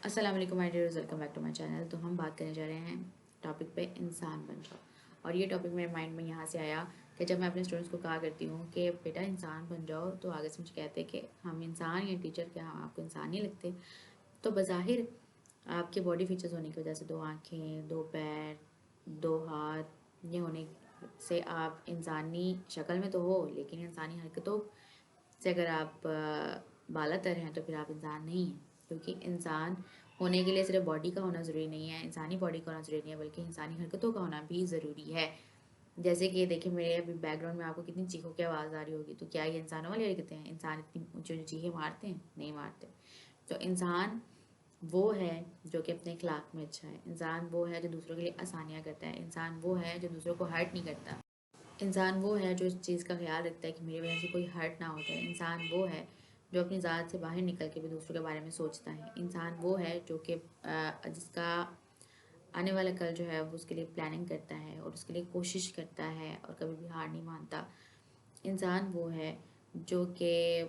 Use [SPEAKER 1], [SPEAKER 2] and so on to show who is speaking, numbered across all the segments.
[SPEAKER 1] अस्सलाम वालेकुम my dears, welcome back to my channel. तो हम बात करने जा रहे हैं टॉपिक पे इंसान बन जाओ। और ये टॉपिक मेरे माइंड में यहाँ से आया कि जब मैं अपने स्टूडेंट्स को कहा करती हूँ कि बेटा इंसान बन जाओ, तो आगे से मुझे कहते हैं कि हम इंसान या टीचर क्या हम आपको इंसान नहीं लगते। तो बज़ाहिर आपके बॉडी फीचर्स होने की वजह से, दो आँखें, दो पैर, दो हाथ, ये होने से आप इंसानी शक्ल में तो हो, लेकिन इंसानी हरकतों से अगर आप बालातर हैं तो फिर आप इंसान नहीं हैं। क्योंकि इंसान होने के लिए सिर्फ बॉडी का होना ज़रूरी नहीं है, इंसानी बॉडी का होना ज़रूरी नहीं है, बल्कि इंसानी हरकतों का होना भी ज़रूरी है। जैसे कि देखिए, मेरे अभी बैकग्राउंड में आपको कितनी चीखों की आवाज़ आ रही होगी, तो क्या ये इंसानों वाली हरकतें हैं? इंसान इतनी ऊँची ऊँची चीखें मारते हैं? नहीं मारते। तो इंसान वो है जो कि अपने अखलाक में अच्छा है, इंसान वो है जो दूसरों के लिए आसानियाँ करता है, इंसान वो है जो दूसरों को हर्ट नहीं करता, इंसान वो है जो इस चीज़ का ख़्याल रखता है कि मेरी वजह से कोई हर्ट ना हो जाए, इंसान वो है जो अपनी ज़ात से बाहर निकल के भी दूसरों के बारे में सोचता है, इंसान वो है जो कि जिसका आने वाला कल जो है वो उसके लिए प्लानिंग करता है और उसके लिए कोशिश करता है और कभी भी हार नहीं मानता। इंसान वो है जो कि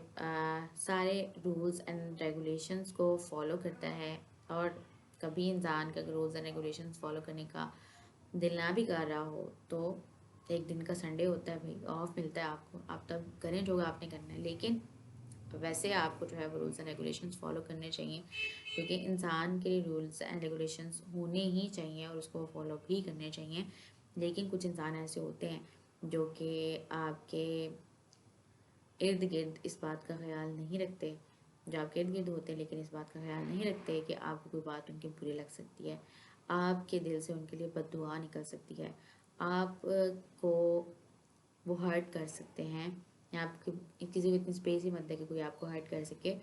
[SPEAKER 1] सारे रूल्स एंड रेगुलेशंस को फॉलो करता है। और कभी इंसान का रूल्स एंड रेगुलेशंस फॉलो करने का दिल ना भी कर रहा हो, तो एक दिन का संडे होता है भाई, ऑफ मिलता है आपको, आप तब करें जो आपने करना है। लेकिन वैसे आपको जो है वो रूल्स एंड रेगुलेशंस फॉलो करने चाहिए, क्योंकि इंसान के लिए रूल्स एंड रेगुलेशंस होने ही चाहिए और उसको फॉलो भी करने चाहिए। लेकिन कुछ इंसान ऐसे होते हैं जो कि आपके इर्द गिर्द इस बात का ख्याल नहीं रखते, जो आपके इर्द गिर्द होते हैं लेकिन इस बात का ख्याल नहीं रखते कि आपको कोई बात उनकी बुरी लग सकती है, आपके दिल से उनके लिए बद्दुआ निकल सकती है, आप को वो हर्ट कर सकते हैं, या आपकी किसी को इतनी स्पेस ही मत दें कि कोई आपको हर्ट कर सके।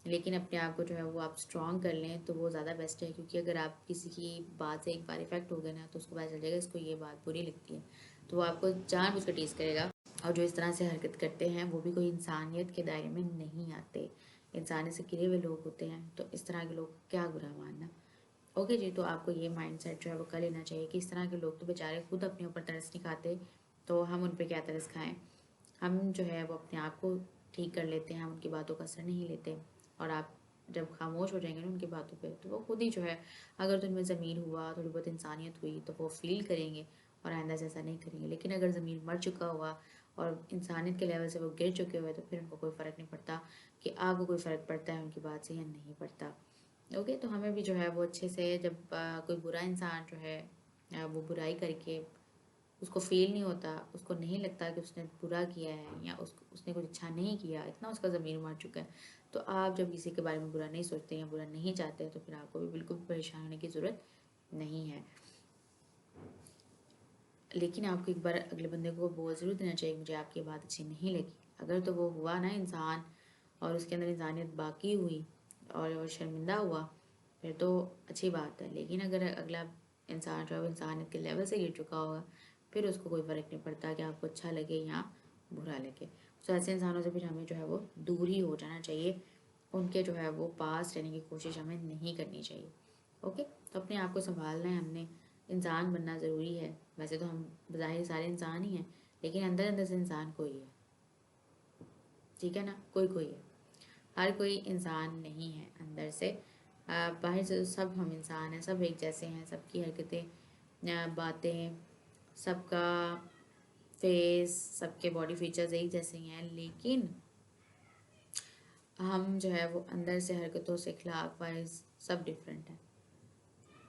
[SPEAKER 1] लेकिन अपने आप को जो है वो आप स्ट्रॉन्ग कर लें तो वो ज़्यादा बेस्ट है, क्योंकि अगर आप किसी की बात से एक बार इफेक्ट हो गए ना, तो उसको पता चल जाएगा इसको ये बात बुरी लगती है, तो वो आपको जानबूझ कर टीज़ करेगा। और जो इस तरह से हरकत करते हैं वो भी कोई इंसानियत के दायरे में नहीं आते, इंसानियत से गिरे हुए लोग होते हैं। तो इस तरह के लोग क्या बुरा मानना। ओके जी, तो आपको ये माइंडसेट जो है वो कर लेना चाहिए कि इस तरह के लोग तो बेचारे खुद अपने ऊपर तरस नहीं खाते, तो हम उन पर क्या तरस खाएं। हम जो है वो अपने आप को ठीक कर लेते हैं, हम उनकी बातों का असर नहीं लेते। और आप जब खामोश हो जाएंगे ना उनकी बातों पे, तो वो खुद ही जो है, अगर तो उनमें ज़मीर हुआ, थोड़ी बहुत इंसानियत हुई, तो वो फील करेंगे और आइंदा से ऐसा नहीं करेंगे। लेकिन अगर ज़मीर मर चुका हुआ और इंसानियत के लेवल से वो गिर चुके हुए, तो फिर उनको कोई फ़र्क नहीं पड़ता कि आपको कोई फ़र्क पड़ता है उनकी बात से या नहीं पड़ता। ओके, तो हमें भी जो है वो अच्छे से, जब कोई बुरा इंसान जो है वो बुराई करके उसको फ़ील नहीं होता, उसको नहीं लगता कि उसने बुरा किया है या उसने कुछ अच्छा नहीं किया, इतना उसका ज़मीर मर चुका है, तो आप जब किसी के बारे में बुरा नहीं सोचते या बुरा नहीं चाहते, तो फिर आपको भी बिल्कुल भी परेशान होने की ज़रूरत नहीं है। लेकिन आपको एक बार अगले बंदे को बोल ज़रूर देना चाहिए, मुझे आपकी बात अच्छी नहीं लगी। अगर तो वो हुआ ना इंसान और उसके अंदर इंसानियत बाकी हुई और शर्मिंदा हुआ, फिर तो अच्छी बात है। लेकिन अगर अगला इंसान जो है वो इंसानियत के लेवल से गिर चुका होगा, फिर उसको कोई फ़र्क नहीं पड़ता कि आपको अच्छा लगे या बुरा लगे। तो ऐसे इंसानों से फिर हमें जो है वो दूर ही हो जाना चाहिए, उनके जो है वो पास रहने की कोशिश हमें नहीं करनी चाहिए। ओके, तो अपने आप को संभालना है हमने, इंसान बनना ज़रूरी है। वैसे तो हम ज़ाहिर सारे इंसान ही हैं, लेकिन अंदर अंदर से इंसान कोई है, ठीक है ना, कोई कोई है, हर कोई इंसान नहीं है अंदर से। बाहर से तो सब हम इंसान हैं, सब एक जैसे हैं, सबकी हरकतें, बातें, सबका फेस, सबके बॉडी फीचर्स एक जैसे ही हैं, लेकिन हम जो है वो अंदर से हरकतों से अखलाक वाइज सब डिफरेंट है।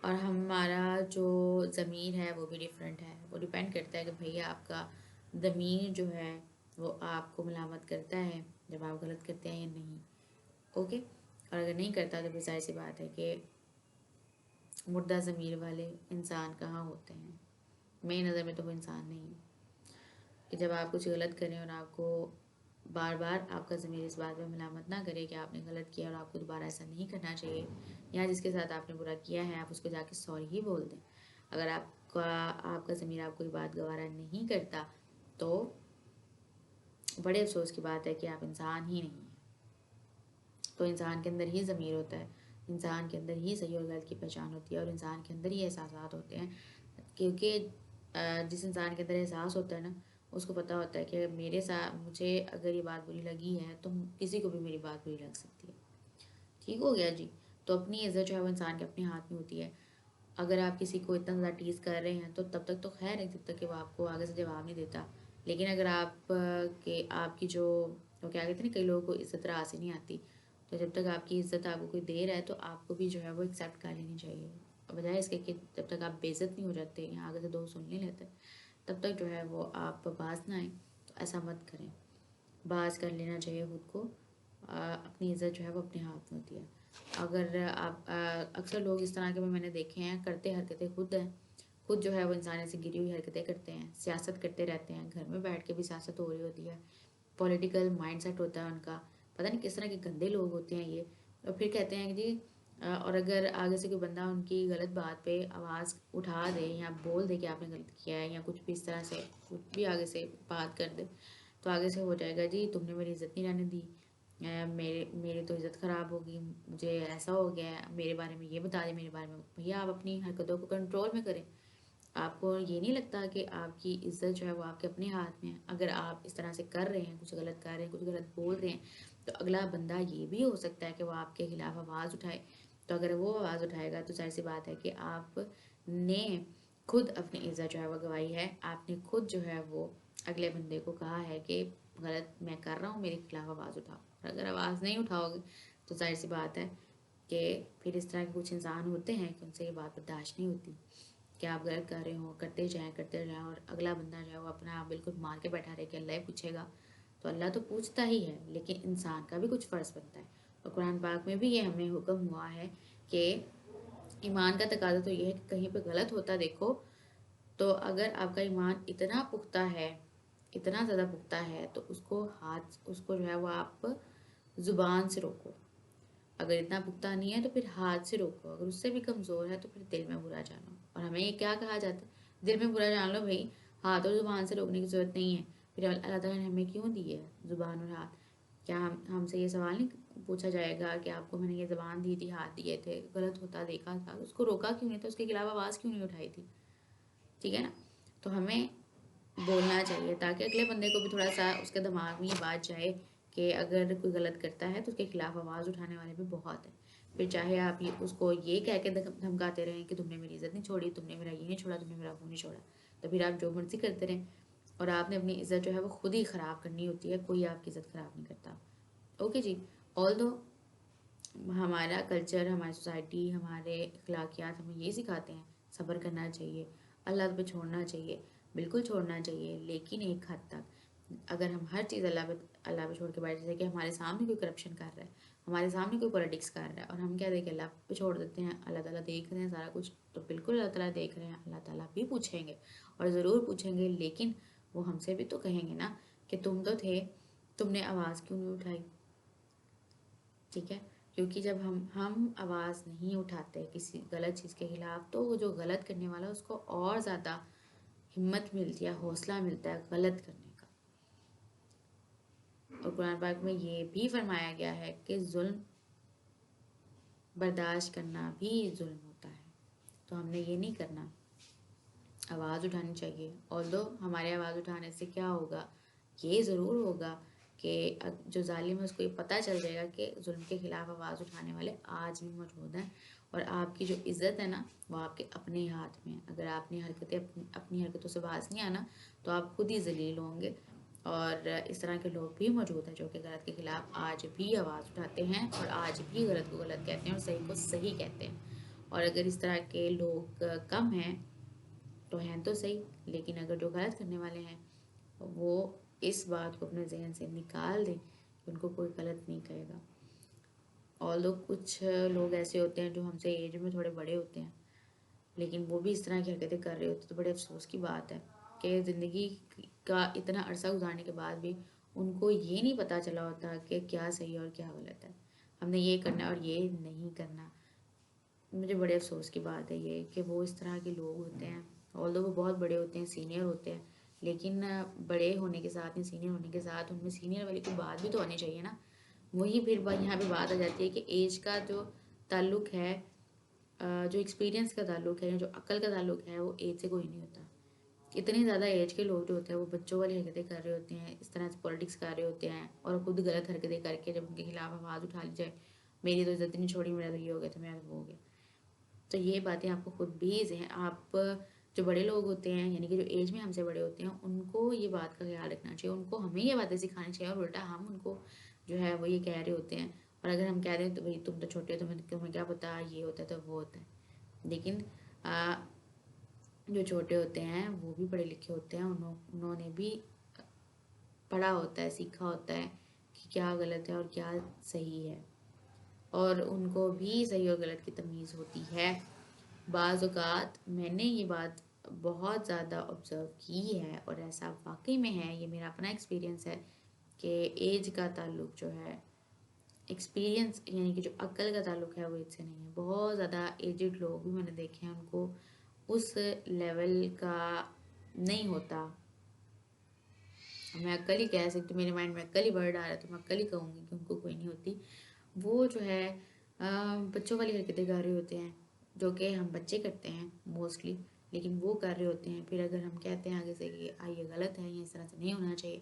[SPEAKER 1] और हमारा जो ज़मीर है वो भी डिफरेंट है, वो डिपेंड करता है कि भैया आपका ज़मीर जो है वो आपको मलामत करता है जब आप गलत करते हैं या नहीं। ओके, और अगर नहीं करता तो फिर जाहिर सी बात है कि मुर्दा ज़मीर वाले इंसान कहाँ होते हैं। मेरी नज़र में तो वो इंसान नहीं है कि जब आप कुछ गलत करें और आपको बार बार आपका ज़मीर इस बात में मलामत ना करे कि आपने गलत किया और आपको दोबारा ऐसा नहीं करना चाहिए, या जिसके साथ आपने बुरा किया है आप उसको जाके सॉरी ही बोल दें। अगर आपका ज़मीर आपको ये बात गवारा नहीं करता, तो बड़े अफसोस की बात है कि आप इंसान ही नहीं हैं। तो इंसान के अंदर ही ज़मीर होता है, इंसान के अंदर ही सही और गलत की पहचान होती है और इंसान के अंदर ही एहसास होते हैं। क्योंकि जिस इंसान के अंदर एहसास होता है ना, उसको पता होता है कि मेरे साथ, मुझे अगर ये बात बुरी लगी है तो किसी को भी मेरी बात बुरी लग सकती है। ठीक हो गया जी। तो अपनी इज़्ज़त जो है वो इंसान के अपने हाथ में होती है। अगर आप किसी को इतना ज़्यादा टीज़ कर रहे हैं तो तब तक तो खैर है, जब तक कि वो आपको आगे से जवाब नहीं देता। लेकिन अगर आपकी जो वो क्या कहते हैं ना, कई लोगों को इज़्ज़त रास ही नहीं आती। तो जब तक आपकी इज़्ज़त आपको कोई दे रहा है तो आपको भी जो है वो एक्सेप्ट कर लेनी चाहिए। बजाय इसके कि जब तक आप बेइज़्ज़त नहीं हो जाते या आगे से 2 सुन नहीं लेते, तब तक जो है वो आप बाज़ ना आएँ, तो ऐसा मत करें। बाज़ कर लेना चाहिए खुद को। अपनी इज़्ज़त जो है वो अपने हाथ में होती है। अगर आप अक्सर लोग इस तरह के भी मैंने देखे हैं, करते हरकतें खुद हैं। खुद जो है वो इंसान ऐसी गिरी हुई हरकतें करते हैं, सियासत करते रहते हैं, घर में बैठ के भी सियासत हो रही होती है, पॉलिटिकल माइंडसेट होता है उनका, पता नहीं किस तरह के गंदे लोग होते हैं ये। और फिर कहते हैं कि जी और अगर आगे से कोई बंदा उनकी गलत बात पे आवाज़ उठा दे या बोल दे कि आपने गलत किया है या कुछ भी इस तरह से कुछ भी आगे से बात कर दे, तो आगे से हो जाएगा जी तुमने मेरी इज़्ज़त नहीं रहने दी, मेरी तो इज़्ज़त ख़राब होगी, मुझे ऐसा हो गया है, मेरे बारे में ये बता दें, मेरे बारे में। भैया आप अपनी हरकतों को कंट्रोल में करें। आपको ये नहीं लगता कि आपकी इज़्ज़त जो है वो आपके अपने हाथ में है? अगर आप इस तरह से कर रहे हैं, कुछ गलत कर रहे हैं, कुछ गलत बोल रहे हैं, तो अगला बंदा ये भी हो सकता है कि वो आपके खिलाफ आवाज़ उठाए। तो अगर वो आवाज़ उठाएगा तो ज़ाहिर-सी बात है कि आपने खुद अपनी इज़्ज़त जो है वो गँवाई है। आपने खुद जो है वो अगले बंदे को कहा है कि गलत मैं कर रहा हूँ, मेरे खिलाफ आवाज़ उठाओ। और अगर आवाज़ नहीं उठाओगे तो ज़ाहिर-सी बात है कि फिर इस तरह के कुछ इंसान होते हैं कि उनसे ये बात बर्दाश्त नहीं होती कि आप गलत कर रहे हो, करते जाएँ और अगला बंदा जो है वो अपना आप बिल्कुल मार के बैठा रहे कि अल्लाह ही पूछेगा। तो अल्लाह तो पूछता ही है, लेकिन इंसान का भी कुछ फ़र्ज़ बनता है। और कुरान पाक में भी ये हमें हुक्म हुआ है कि ईमान का तकाज़ा तो ये है कि कहीं पे गलत होता देखो, तो अगर आपका ईमान इतना पुख्ता है, इतना ज़्यादा पुख्ता है, तो उसको जो है वो आप ज़ुबान से रोको। अगर इतना पुख्ता नहीं है तो फिर हाथ से रोको, अगर उससे भी कमज़ोर है तो फिर दिल में बुरा जानो। और हमें ये क्या कहा जाता है, दिल में बुरा जान लो भई, हाथ और ज़ुबान से रोकने की ज़रूरत नहीं है। फिर अल्लाह ताला ने हमें क्यों दी है ज़ुबान और हाथ? क्या हम हमसे ये सवाल नहीं पूछा जाएगा कि आपको मैंने ये ज़ुबान दी थी, हाथ दिए थे, गलत होता देखा था, उसको रोका क्यों नहीं था, उसके खिलाफ आवाज़ क्यों नहीं उठाई थी? ठीक है ना? तो हमें बोलना चाहिए ताकि अगले बंदे को भी थोड़ा-सा उसके दिमाग में ये बात जाए कि अगर कोई गलत करता है तो उसके खिलाफ आवाज़ उठाने वाले भी बहुत हैं। फिर चाहे आप ये उसको ये कह के धमकाते रहें कि तुमने मेरी इज़्ज़त नहीं छोड़ी, तुमने मेरा ये नहीं छोड़ा, तुमने मेरा वो नहीं छोड़ा। तो फिर आप जो मर्ज़ी करते रहें और आपने अपनी इज़्ज़त जो है वो खुद ही ख़राब करनी होती है, कोई आपकी इज़्ज़त ख़राब नहीं करता। ओके जी, ऑल्दो हमारा कल्चर, हमारी सोसाइटी, हमारे अखलाकियात हमें ये सिखाते हैं, सब्र करना चाहिए, अल्लाह पे छोड़ना चाहिए, बिल्कुल छोड़ना चाहिए, लेकिन एक हद तक। अगर हम हर चीज़ अल्लाह पे छोड़ के बैठ, जैसे कि हमारे सामने कोई करप्शन कर रहा है, हमारे सामने कोई पॉलिटिक्स कर रहा है और हम क्या देखें, अल्लाह पे छोड़ देते हैं, अल्लाह ताला देख रहे हैं सारा कुछ, तो बिल्कुल अल्लाह ताला देख रहे हैं, अल्लाह ताला भी पूछेंगे और ज़रूर पूछेंगे, लेकिन वो हमसे भी तो कहेंगे ना कि तुम तो थे, तुमने आवाज़ क्यों नहीं उठाई? ठीक है? क्योंकि जब हम आवाज़ नहीं उठाते किसी गलत चीज़ के खिलाफ, तो वो जो गलत करने वाला है उसको और ज़्यादा हिम्मत मिलती है, हौसला मिलता है गलत करने का। और कुरान पाक में ये भी फरमाया गया है कि ज़ुल्म बर्दाश्त करना भी ज़ुल्म होता है। तो हमने ये नहीं करना, आवाज़ उठानी चाहिए। ऑल्दो हमारे आवाज़ उठाने से क्या होगा, ये ज़रूर होगा कि जो ज़ालिम है उसको ये पता चल जाएगा कि ज़ुल्म के खिलाफ आवाज़ उठाने वाले आज भी मौजूद हैं और आपकी जो इज़्ज़त है ना वो आपके अपने हाथ में है। अगर आपने अपनी हरकतों से बाज नहीं आना तो आप खुद ही ज़लील होंगे। और इस तरह के लोग भी मौजूद हैं जो कि गलत के खिलाफ आज भी आवाज़ उठाते हैं और आज भी गलत को गलत कहते हैं और सही को सही कहते हैं। और अगर इस तरह के लोग कम हैं तो हैं तो सही, लेकिन अगर जो गलत करने वाले हैं वो इस बात को अपने ज़हन से निकाल दें कि उनको कोई गलत नहीं कहेगा। ऑल्दो कुछ लोग ऐसे होते हैं जो हमसे एज में थोड़े बड़े होते हैं, लेकिन वो भी इस तरह की हरकतें कर रहे होते हैं, तो बड़े अफसोस की बात है कि ज़िंदगी का इतना अरसा गुजारने के बाद भी उनको ये नहीं पता चला होता कि क्या सही और क्या गलत है। हमने ये करना और ये नहीं करना। मुझे बड़े अफ़सोस की बात है ये कि वो इस तरह के लोग होते हैं, ऑल्दो वो बहुत बड़े होते हैं, सीनियर होते हैं, लेकिन बड़े होने के साथ या सीनियर होने के साथ उनमें सीनियर वाली कोई बात भी तो आनी चाहिए ना। वही फिर यहाँ पे बात आ जाती है कि एज का जो ताल्लुक है, जो एक्सपीरियंस का ताल्लुक है, जो अक्ल का ताल्लुक है, वो एज से कोई नहीं होता। इतनी ज़्यादा एज के लोग जो होते हैं वो बच्चों वाली हरकतें कर रहे होते हैं, इस तरह से पॉलिटिक्स कर रहे होते हैं और खुद गलत हरकतें करके जब उनके खिलाफ आवाज़ उठा ली जाए मेरी तो इज्जत नहीं छोड़ी, मेरा तो ये हो गया, तो मेरा तो वो हो गया। तो ये बातें आपको खुद भी आप जो बड़े लोग होते हैं, यानी कि जो एज में हमसे बड़े होते हैं, उनको ये बात का ख्याल रखना चाहिए, उनको हमें ये बातें सिखानी चाहिए, और उल्टा हम उनको जो है वो ये कह रहे होते हैं। और अगर हम कह रहे हैं तो भाई तुम तो छोटे हो, तुम्हें क्या पता, ये होता है तो वो होता है। लेकिन आ, जो छोटे होते हैं वो भी पढ़े लिखे होते हैं, उन्होंने भी पढ़ा होता है, सीखा होता है कि क्या गलत है और क्या सही है, और उनको भी सही और गलत की तमीज़ होती है। बाज़ औक़ात मैंने ये बात बहुत ज़्यादा ऑब्ज़र्व की है, और ऐसा वाक़ई में है, ये मेरा अपना एक्सपीरियंस है कि एज का ताल्लुक जो है, एक्सपीरियंस यानी कि जो अक्ल का ताल्लुक है वो एज से नहीं है। बहुत ज़्यादा एजड लोग भी मैंने देखे हैं, उनको उस लेवल का नहीं होता। मैं अक्ल ही कह सकती हूँ, मेरे माइंड में अक्ल ही वर्ड आ रहा है तो मैं अक्ल ही कहूँगी कि उनको कोई नहीं होती। वो जो है बच्चों वाली हरकतें कर रहे होते हैं, जो कि हम बच्चे करते हैं मोस्टली, लेकिन वो कर रहे होते हैं। फिर अगर हम कहते हैं आगे से कि ये गलत है, ये इस तरह से नहीं होना चाहिए,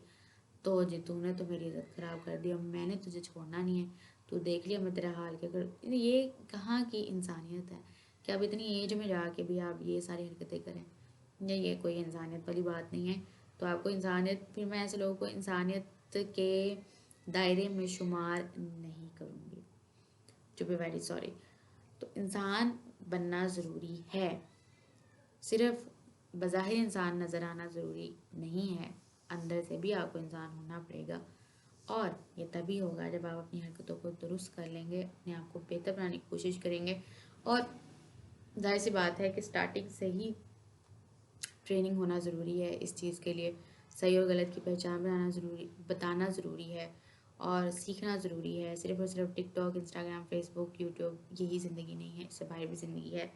[SPEAKER 1] तो जी तूने तो मेरी इज्जत ख़राब कर दी, अब मैंने तुझे छोड़ना नहीं है, तू देख लिया मैं तेरा हाल क्या कर। ये कहाँ की इंसानियत है कि आप इतनी एज में जाके भी आप ये सारी हरकतें करें? ये कोई इंसानियत वाली बात नहीं है। तो आपको इंसानियत, फिर मैं ऐसे लोगों को इंसानियत के दायरे में शुमार नहीं करूँगी, टू बी वेरी सॉरी। तो इंसान बनना ज़रूरी है, सिर्फ बज़ाहिर इंसान नज़र आना ज़रूरी नहीं है, अंदर से भी आपको इंसान होना पड़ेगा। और ये तभी होगा जब आप अपनी हरकतों को दुरुस्त कर लेंगे, अपने आप को बेहतर बनाने की कोशिश करेंगे। और जाहिर सी बात है कि स्टार्टिंग से ही ट्रेनिंग होना ज़रूरी है इस चीज़ के लिए। सही और गलत की पहचान बताना ज़रूरी है, और सीखना ज़रूरी है। सिर्फ़ और सिर्फ टिकटॉक, इंस्टाग्राम, फेसबुक, यूट्यूब यही ज़िंदगी नहीं है, इससे बाहर भी ज़िंदगी है।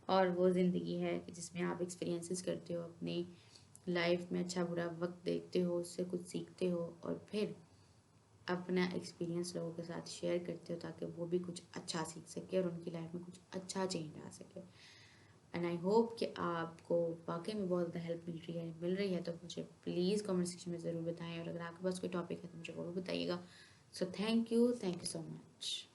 [SPEAKER 1] और वो ज़िंदगी है कि जिसमें आप एक्सपीरियंसेस करते हो, अपनी लाइफ में अच्छा बुरा वक्त देखते हो, उससे कुछ सीखते हो, और फिर अपना एक्सपीरियंस लोगों के साथ शेयर करते हो, ताकि वो भी कुछ अच्छा सीख सके और उनकी लाइफ में कुछ अच्छा चेंज आ सके। एंड आई होप कि आपको वाकई में बहुत ज़्यादा हेल्प मिल रही है तो मुझे प्लीज़ कमेंट सेक्शन में ज़रूर बताएं, और अगर आपके पास कोई टॉपिक है तो मुझे वो भी बताइएगा। So thank you so much.